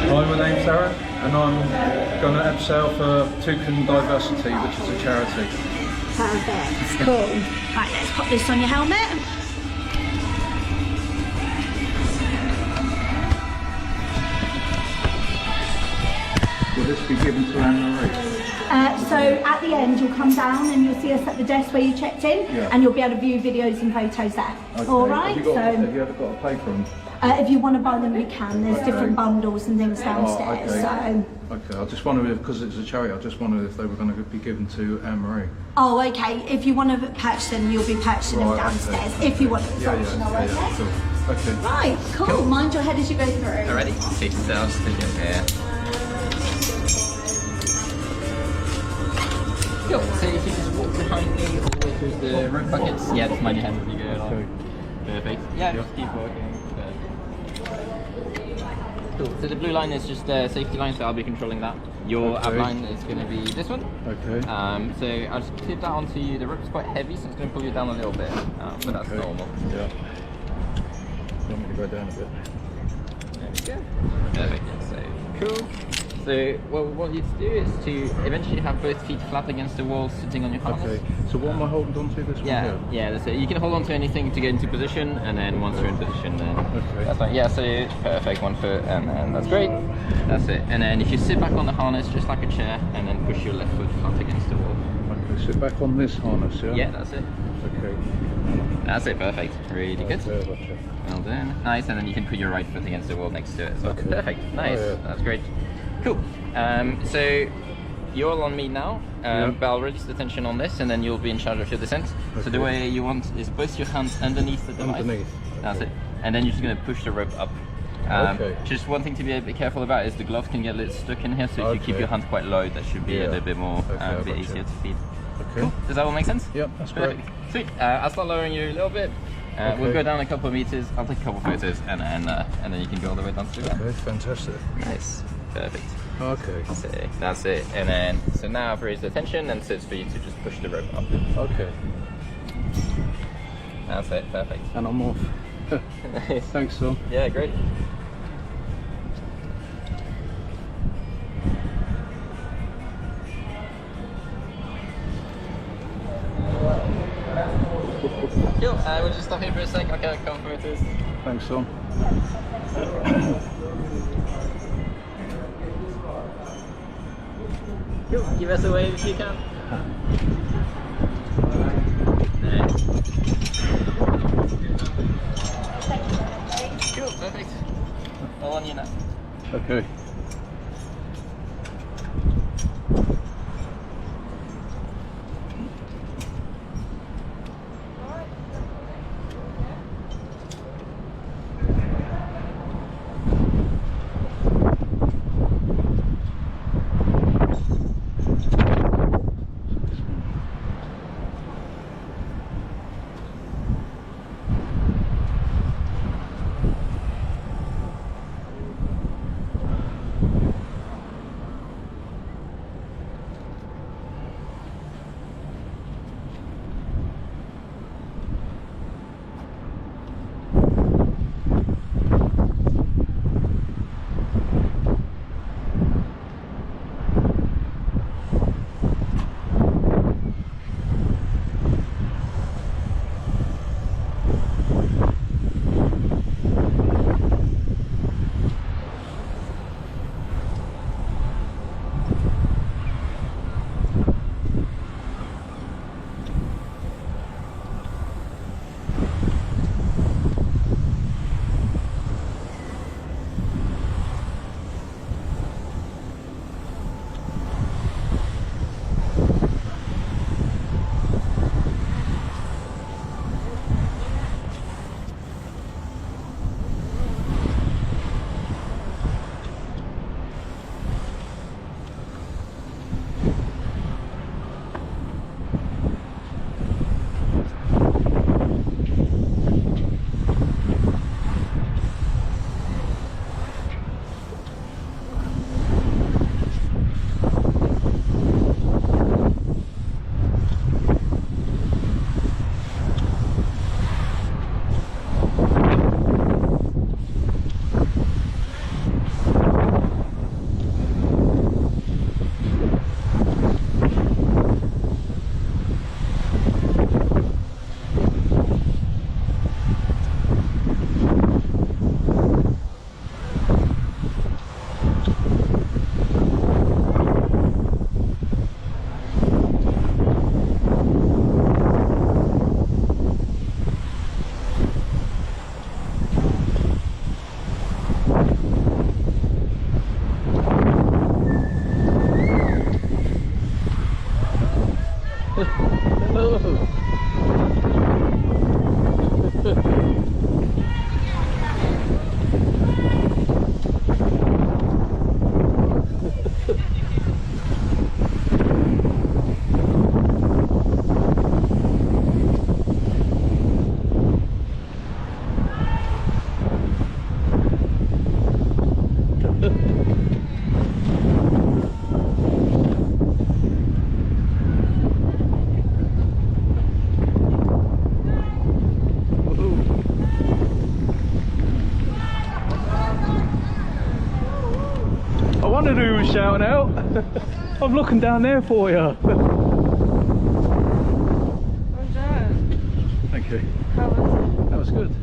Hi, my name's Darren, and I'm going to abseil for Toucan Diversity, which is a charity. Perfect, cool. Right, let's pop this on your helmet. Will this be given to Anne-Marie? So at the end you'll come down and you'll see us at the desk where you checked in, and you'll be able to view videos and photos there. Okay. All right. Have you ever got a pay for them? If you want to buy them, you can. There's different bundles and things downstairs. Okay. I just wondered if, because it's a charity, I just wondered if they were going to be given to Anne-Marie. Oh, okay. If you want to patch them, you'll be patching them downstairs. Okay. If you want it. Cool. Okay. Right. Cool. Mind your head as you go through. Alrighty. Take yourselves. Take your hair. Cool. So if you just walk behind me all the way through the rope buckets. Yeah, just mind your hand as you go along. Okay. Perfect. Yeah, just keep walking. Cool. So the blue line is just a safety line, so I'll be controlling that. Your outline is going to be this one. Okay. So I'll just clip that onto you. The rope's quite heavy, so it's going to pull you down a little bit, but that's normal. Yeah. You want me to go down a bit? There we go. Perfect. So cool. So what we want you to do is to eventually have both feet flat against the wall, sitting on your harness. Okay. So what am I holding on to? This one? Yeah, that's it. You can hold on to anything to get into position, and then once you're in position, then that's fine. Yeah, so perfect, 1 foot, and that's great. That's it. And then if you sit back on the harness, just like a chair, and then push your left foot flat against the wall. Okay, sit back on this harness, yeah? Yeah, that's it. Okay. That's it, perfect. Really good. Well done. Nice, and then you can put your right foot against the wall next to it as well. Okay. Perfect. Nice. That's great. Cool. So you're all on me now, but I'll release the tension on this, and then you'll be in charge of your descent. Okay. So the way you want is both your hands underneath the device. Underneath. That's it. And then you're just going to push the rope up. Just one thing to be a bit careful about is the glove can get a little stuck in here, so if you keep your hands quite low, that should be a little bit more, a bit easier to feed. Okay. Cool. Does that all make sense? Yep, that's great. Sweet. I'll start lowering you a little bit. We'll go down a couple of meters. I'll take a couple of photos, and then you can go all the way down to there. Okay, fantastic. Nice. Perfect. Okay. So that's it. And then, so now I've raised the tension, and so it's for you to just push the rope up. Okay. That's it. Perfect. And I'm off. Nice. Thanks, Tom. Yeah, great. Cool. We'll just stop here for a sec. I'll get a couple photos. Thanks, Tom. Cool. Give us a wave if you can. Cool. Perfect. All on you now. Okay. wondered who was shouting out. I'm looking down there for you. Well done. Thank you. How was it? That was good.